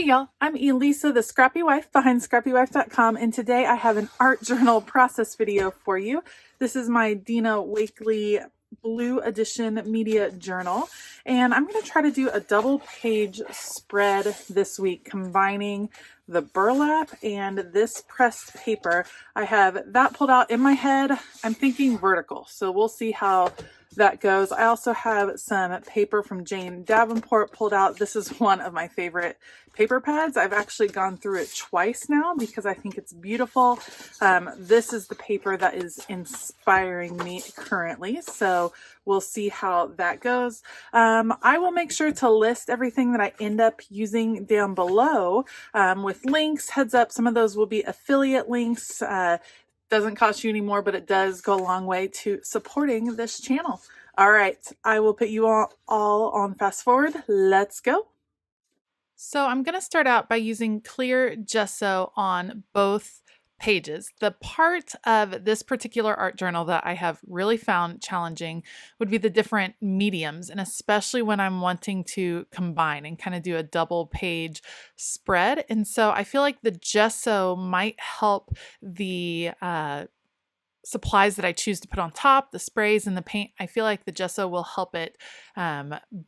Hey y'all, I'm Elisa, the Scrappy Wife behind ScrappyWife.com, and today I have an art journal process video for you. This is my Dina Wakley Blue Edition Media Journal, and I'm going to try to do a double page spread this week, combining the burlap and this pressed paper. I have that pulled out in my head. I'm thinking vertical, so we'll see how that goes. I also have some paper from Davenport pulled out. This is one of my favorite paper pads. I've actually gone through it twice now because I think it's beautiful. This is the paper that is inspiring me currently, so we'll see how that goes. I will make sure to list everything that I end up using down below with links. Heads up, some of those will be affiliate links. Doesn't cost you any more, but it does go a long way to supporting this channel. All right, I will put you all on fast forward. Let's go. So I'm going to start out by using clear gesso on both pages. The part of this particular art journal that I have really found challenging would be the different mediums, and especially when I'm wanting to combine and kind of do a double page spread. And so I feel like the gesso might help the supplies that I choose to put on top, the sprays and the paint. I feel like the gesso will help it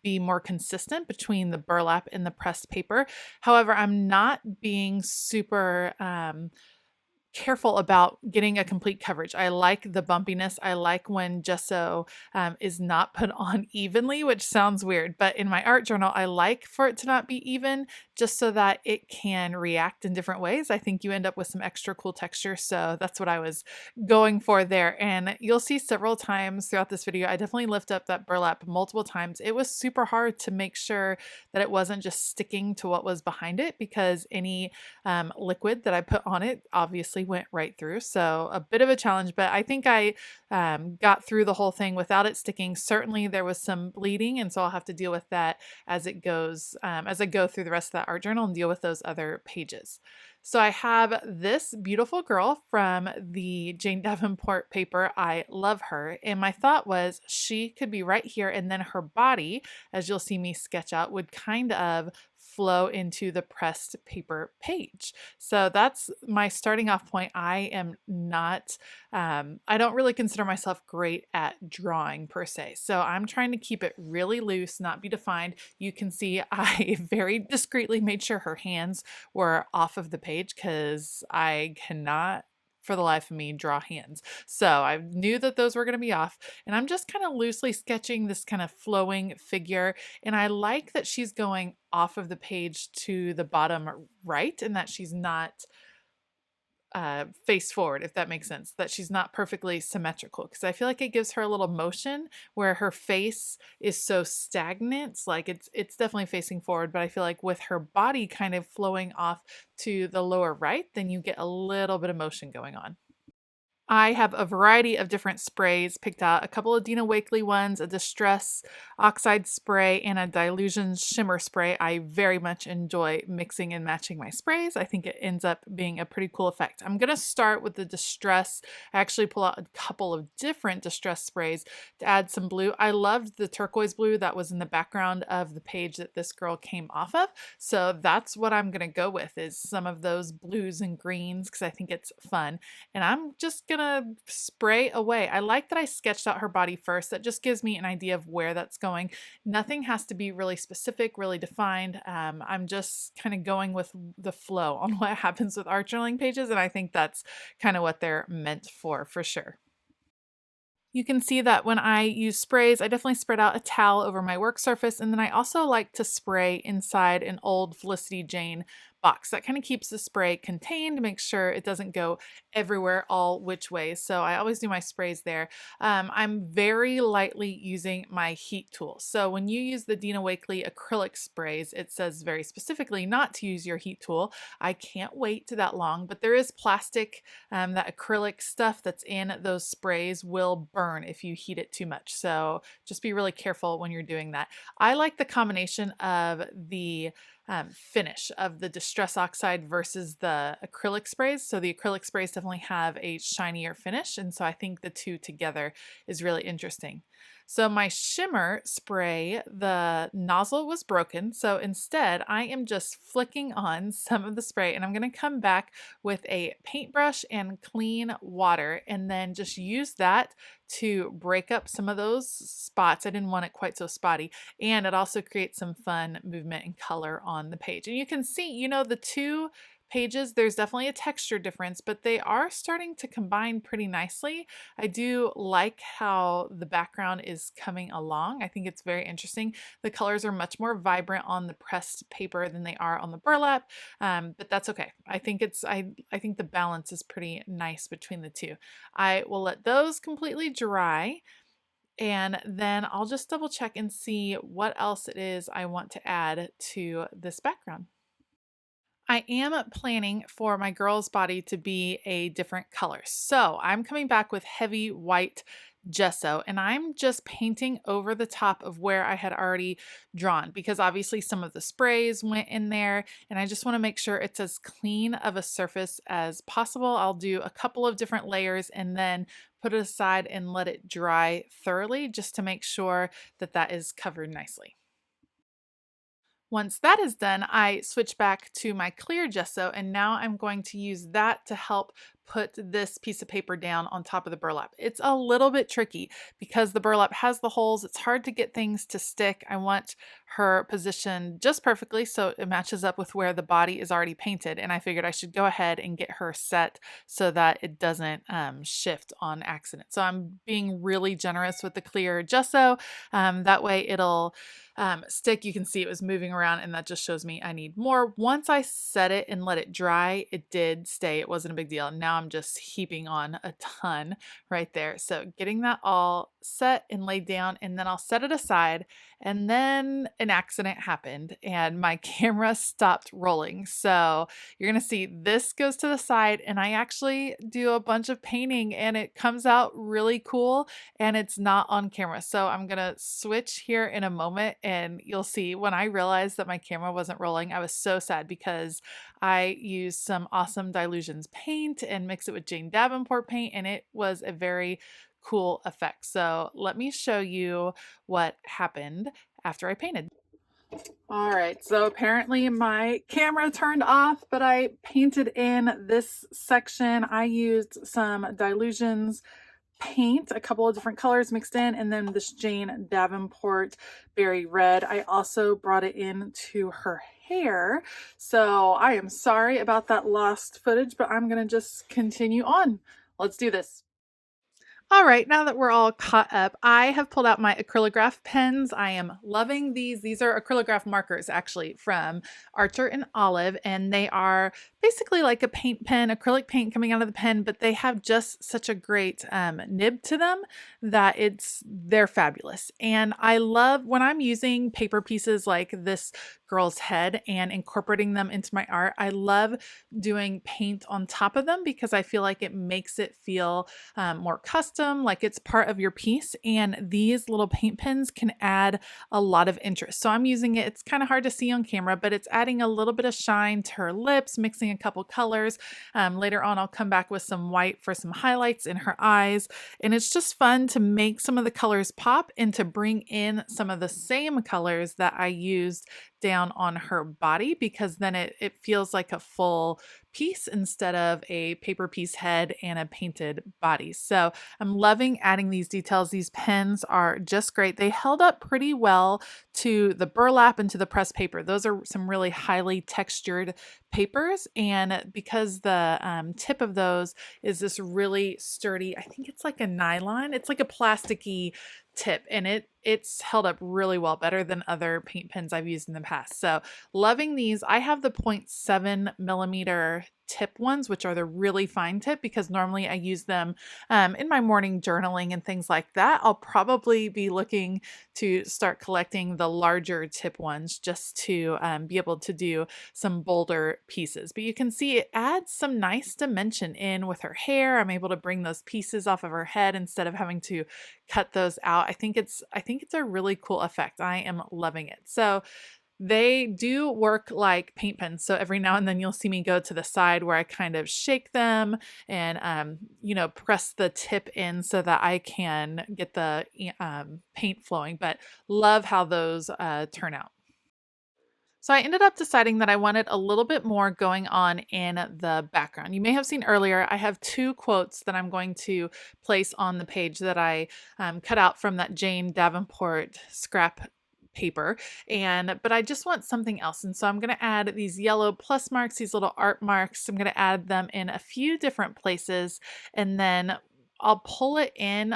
be more consistent between the burlap and the pressed paper. However, I'm not being super careful about getting a complete coverage. I like the bumpiness. I like when gesso is not put on evenly, which sounds weird, but in my art journal, I like for it to not be even, just so that it can react in different ways. I think you end up with some extra cool texture. So that's what I was going for there. And you'll see several times throughout this video, I definitely lift up that burlap multiple times. It was super hard to make sure that it wasn't just sticking to what was behind it, because any liquid that I put on it obviously went right through. So a bit of a challenge, but I think I got through the whole thing without it sticking. Certainly there was some bleeding, and so I'll have to deal with that as it goes, as I go through the rest of that art journal and deal with those other pages. So I have this beautiful girl from the Jane Davenport paper. I love her. And my thought was she could be right here, and then her body, as you'll see me sketch out, would kind of flow into the pressed paper page. So that's my starting off point. I am not, I don't really consider myself great at drawing per se. So I'm trying to keep it really loose, not be defined. You can see I very discreetly made sure her hands were off of the page because I cannot for the life of me draw hands. So I knew that those were going to be off, and I'm just kind of loosely sketching this kind of flowing figure. And I like that she's going off of the page to the bottom right, and that she's not face forward, if that makes sense, that she's not perfectly symmetrical, because I feel like it gives her a little motion where her face is so stagnant. Like it's definitely facing forward, but I feel like with her body kind of flowing off to the lower right, then you get a little bit of motion going on. I have a variety of different sprays picked out, a couple of Dina Wakley ones, a Distress Oxide spray, and a Dilution Shimmer spray. I very much enjoy mixing and matching my sprays. I think it ends up being a pretty cool effect. I'm going to start with the Distress. I actually pull out a couple of different Distress sprays to add some blue. I loved the turquoise blue that was in the background of the page that this girl came off of. So that's what I'm going to go with, is some of those blues and greens, because I think it's fun. And I'm just gonna spray away. I like that I sketched out her body first. That just gives me an idea of where that's going. Nothing has to be really specific, really defined. I'm just kind of going with the flow on what happens with art journaling pages, and I think that's kind of what they're meant for sure. You can see that when I use sprays, I definitely spread out a towel over my work surface, and then I also like to spray inside an old Felicity Jane box. That kind of keeps the spray contained, makes sure it doesn't go everywhere all which ways. So I always do my sprays there. I'm very lightly using my heat tool. So when you use the Dina Wakley acrylic sprays, it says very specifically not to use your heat tool. I can't wait that long, but there is plastic, that acrylic stuff that's in those sprays will burn if you heat it too much. So just be really careful when you're doing that. I like the combination of the finish of the Distress Oxide versus the acrylic sprays. So the acrylic sprays definitely have a shinier finish, and so I think the two together is really interesting. So my shimmer spray, the nozzle was broken, so instead I am just flicking on some of the spray, and I'm going to come back with a paintbrush and clean water and then just use that to break up some of those spots. I didn't want it quite so spotty, and it also creates some fun movement and color on the page. And you can see, you know, the two pages, there's definitely a texture difference, but they are starting to combine pretty nicely. I do like how the background is coming along. I think it's very interesting. The colors are much more vibrant on the pressed paper than they are on the burlap, but that's okay. I think I think the balance is pretty nice between the two. I will let those completely dry, and then I'll just double check and see what else it is I want to add to this background. I am planning for my girl's body to be a different color. So I'm coming back with heavy white gesso, and I'm just painting over the top of where I had already drawn, because obviously some of the sprays went in there, and I just want to make sure it's as clean of a surface as possible. I'll do a couple of different layers and then put it aside and let it dry thoroughly just to make sure that that is covered nicely. Once that is done, I switch back to my clear gesso, and now I'm going to use that to help put this piece of paper down on top of the burlap. It's a little bit tricky because the burlap has the holes. It's hard to get things to stick. I want her positioned just perfectly so it matches up with where the body is already painted, and I figured I should go ahead and get her set so that it doesn't shift on accident. So I'm being really generous with the clear gesso. That way it'll stick. You can see it was moving around, and that just shows me I need more. Once I set it and let it dry, it did stay. It wasn't a big deal. Now I'm just heaping on a ton right there. So getting that all set and laid down, and then I'll set it aside, and then an accident happened and my camera stopped rolling. So you're going to see this goes to the side, and I actually do a bunch of painting and it comes out really cool, and it's not on camera. So I'm going to switch here in a moment, and you'll see when I realized that my camera wasn't rolling, I was so sad because I used some awesome Dilutions paint and mixed it with Jane Davenport paint, and it was a very cool effect. So let me show you what happened after I painted. All right, so apparently my camera turned off, but I painted in this section. I used some Dilutions paint, a couple of different colors mixed in, and then this Jane Davenport berry red. I also brought it into her hair. So I am sorry about that lost footage, but I'm gonna just continue on. Let's do this. All right, now that we're all caught up, I have pulled out my acrylograph pens. I am loving these. These are acrylograph markers actually from Archer and Olive, and they are basically like a paint pen, acrylic paint coming out of the pen, but they have just such a great nib to them that they're fabulous. And I love when I'm using paper pieces like this girl's head and incorporating them into my art. I love doing paint on top of them because I feel like it makes it feel more custom, like it's part of your piece. And these little paint pens can add a lot of interest. So I'm using it. It's kind of hard to see on camera, but it's adding a little bit of shine to her lips, mixing a couple colors. Later on, I'll come back with some white for some highlights in her eyes. And it's just fun to make some of the colors pop and to bring in some of the same colors that I used down on her body, because then it feels like a full piece instead of a paper piece head and a painted body. So I'm loving adding these details. These pens are just great. They held up pretty well to the burlap and to the pressed paper. Those are some really highly textured papers, and because the tip of those is this really sturdy, I think it's like a nylon, it's like a plasticky tip, and it's held up really well, better than other paint pens I've used in the past. So loving these. I have the 0.7 millimeter tip ones, which are the really fine tip, because normally I use them in my morning journaling and things like that. I'll probably be looking to start collecting the larger tip ones just to be able to do some bolder pieces. But you can see it adds some nice dimension in with her hair. I'm able to bring those pieces off of her head instead of having to cut those out. I think it's a really cool effect. I am loving it. So They do work like paint pens. So every now and then you'll see me go to the side where I kind of shake them and, press the tip in so that I can get the paint flowing. But love how those turn out. So I ended up deciding that I wanted a little bit more going on in the background. You may have seen earlier, I have two quotes that I'm going to place on the page that I cut out from that Jane Davenport scrap paper, but I just want something else, and so I'm going to add these yellow plus marks, these little art marks. I'm going to add them in a few different places, and then I'll pull in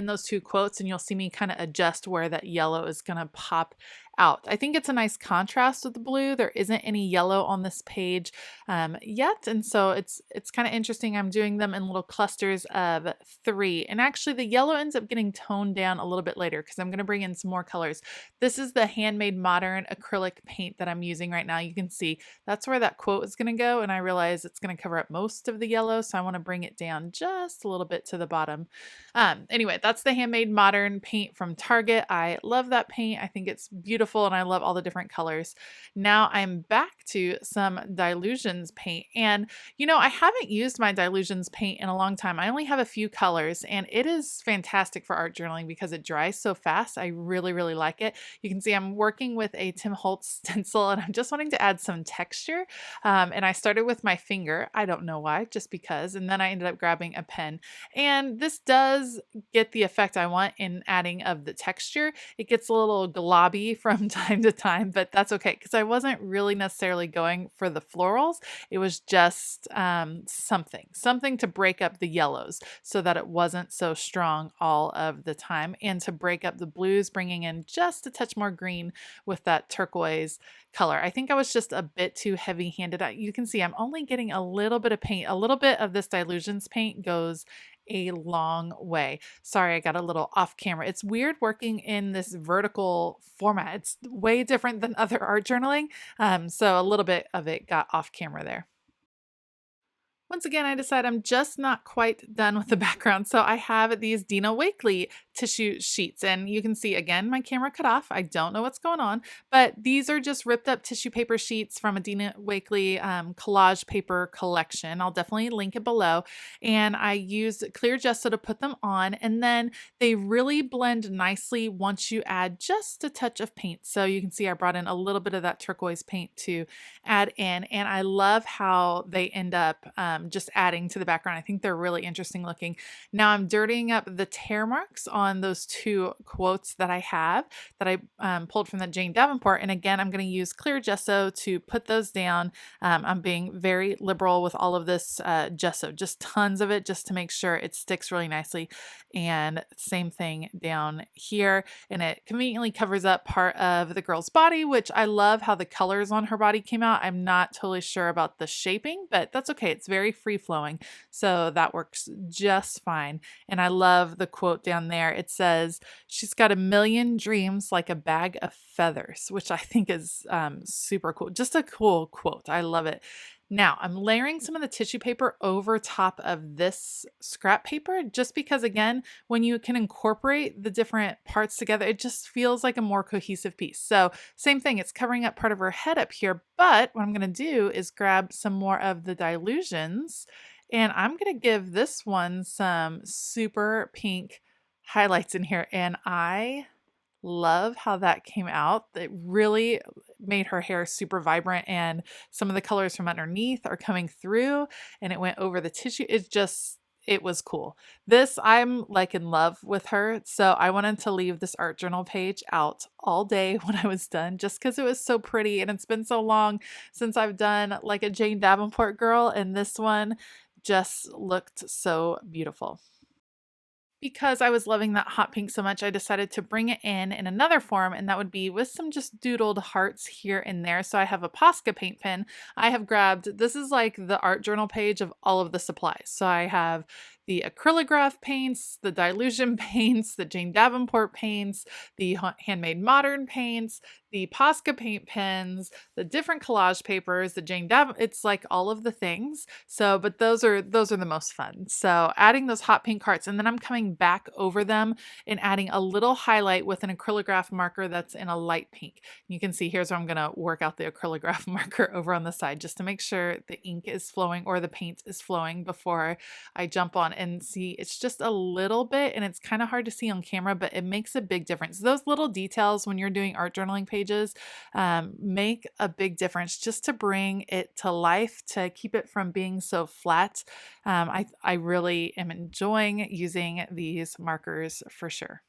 those two quotes, and you'll see me kind of adjust where that yellow is going to pop out. I think it's a nice contrast with the blue. There isn't any yellow on this page yet, and so it's kind of interesting. I'm doing them in little clusters of 3, and actually the yellow ends up getting toned down a little bit later because I'm going to bring in some more colors. This is the Handmade Modern acrylic paint that I'm using right now. You can see that's where that quote is going to go, and I realize it's going to cover up most of the yellow, so I want to bring it down just a little bit to the bottom. Anyway, that's the Handmade Modern paint from Target. I love that paint. I think it's beautiful and I love all the different colors. Now I'm back to some Dilutions paint, and I haven't used my Dilutions paint in a long time. I only have a few colors, and it is fantastic for art journaling because it dries so fast. I really, really like it. You can see I'm working with a Tim Holtz stencil, and I'm just wanting to add some texture. And I started with my finger. I don't know why, just because. And then I ended up grabbing a pen. And this does get the effect I want in adding of the texture. It gets a little globby from time to time, but that's okay because I wasn't really necessarily going for the florals. It was just something to break up the yellows so that it wasn't so strong all of the time, and to break up the blues, bringing in just a touch more green with that turquoise color. I think I was just a bit too heavy-handed. You can see I'm only getting a little bit of paint. A little bit of this Dilutions paint goes a long way. Sorry, I got a little off camera. It's weird working in this vertical format. It's way different than other art journaling. So a little bit of it got off camera there. Once again, I decide I'm just not quite done with the background. So I have these Dina Wakley tissue sheets, and you can see again, my camera cut off. I don't know what's going on, but these are just ripped up tissue paper sheets from a Dina Wakley collage paper collection. I'll definitely link it below. And I used clear gesso to put them on, and then they really blend nicely once you add just a touch of paint. So you can see I brought in a little bit of that turquoise paint to add in, and I love how they end up just adding to the background. I think they're really interesting looking. Now I'm dirtying up the tear marks on those two quotes that I have that I pulled from the Jane Davenport. And again, I'm going to use clear gesso to put those down. I'm being very liberal with all of this gesso, just tons of it, just to make sure it sticks really nicely. And same thing down here. And it conveniently covers up part of the girl's body, which I love how the colors on her body came out. I'm not totally sure about the shaping, but that's okay. It's very free flowing. So that works just fine. And I love the quote down there. It says, "She's got a million dreams like a bag of feathers," which I think is super cool. Just a cool quote. I love it. Now I'm layering some of the tissue paper over top of this scrap paper, just because again, when you can incorporate the different parts together, it just feels like a more cohesive piece. So same thing, it's covering up part of her head up here, but what I'm going to do is grab some more of the Dilutions, and I'm going to give this one some super pink highlights in here, and I love how that came out. It really made her hair super vibrant, and some of the colors from underneath are coming through, and it went over the tissue. It was cool. This, I'm like in love with her. So I wanted to leave this art journal page out all day when I was done, just because it was so pretty, and it's been so long since I've done like a Jane Davenport girl, and this one just looked so beautiful. Because I was loving that hot pink so much, I decided to bring it in another form, and that would be with some just doodled hearts here and there. So I have a Posca paint pen. I have grabbed, this is like the art journal page of all of the supplies. So I have the Acrylic paints, the Dilution paints, the Jane Davenport paints, the Handmade Modern paints, the Posca paint pens, the different collage papers, the Jane Davenport, it's like all of the things. So, but those are the most fun. So adding those hot pink carts, and then I'm coming back over them and adding a little highlight with an acrylograph marker that's in a light pink. You can see here's where I'm gonna work out the acrylograph marker over on the side just to make sure the ink is flowing or the paint is flowing before I jump on. And see, it's just a little bit, and it's kind of hard to see on camera, but it makes a big difference. Those little details when you're doing art journaling pages make a big difference just to bring it to life, to keep it from being so flat. I really am enjoying using these markers for sure.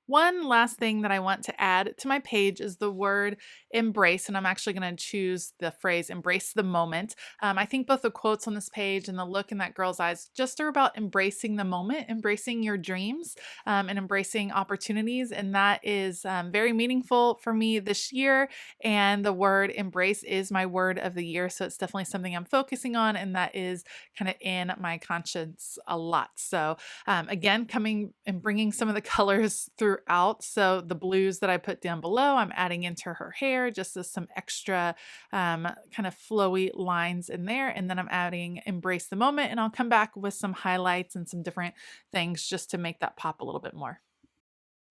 One last thing that I want to add to my page is the word embrace, and I'm actually going to choose the phrase embrace the moment. I think both the quotes on this page and the look in that girl's eyes just are about embracing the moment, embracing your dreams, and embracing opportunities. And that is very meaningful for me this year. And the word embrace is my word of the year. So it's definitely something I'm focusing on, and that is kind of in my conscience a lot. So again, coming and bringing some of the colors throughout. So the blues that I put down below, I'm adding into her hair just as some extra kind of flowy lines in there. And then I'm adding embrace the moment, and I'll come back with some highlights and some different things just to make that pop a little bit more.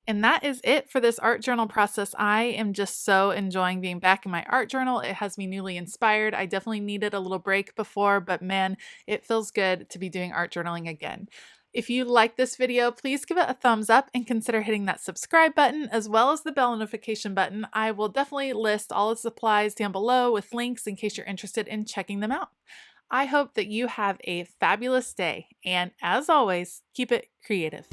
And that is it for this art journal process. I am just so enjoying being back in my art journal. It has me newly inspired. I definitely needed a little break before, but man, it feels good to be doing art journaling again. If you like this video, please give it a thumbs up and consider hitting that subscribe button as well as the bell notification button. I will definitely list all the supplies down below with links in case you're interested in checking them out. I hope that you have a fabulous day, and as always, keep it creative.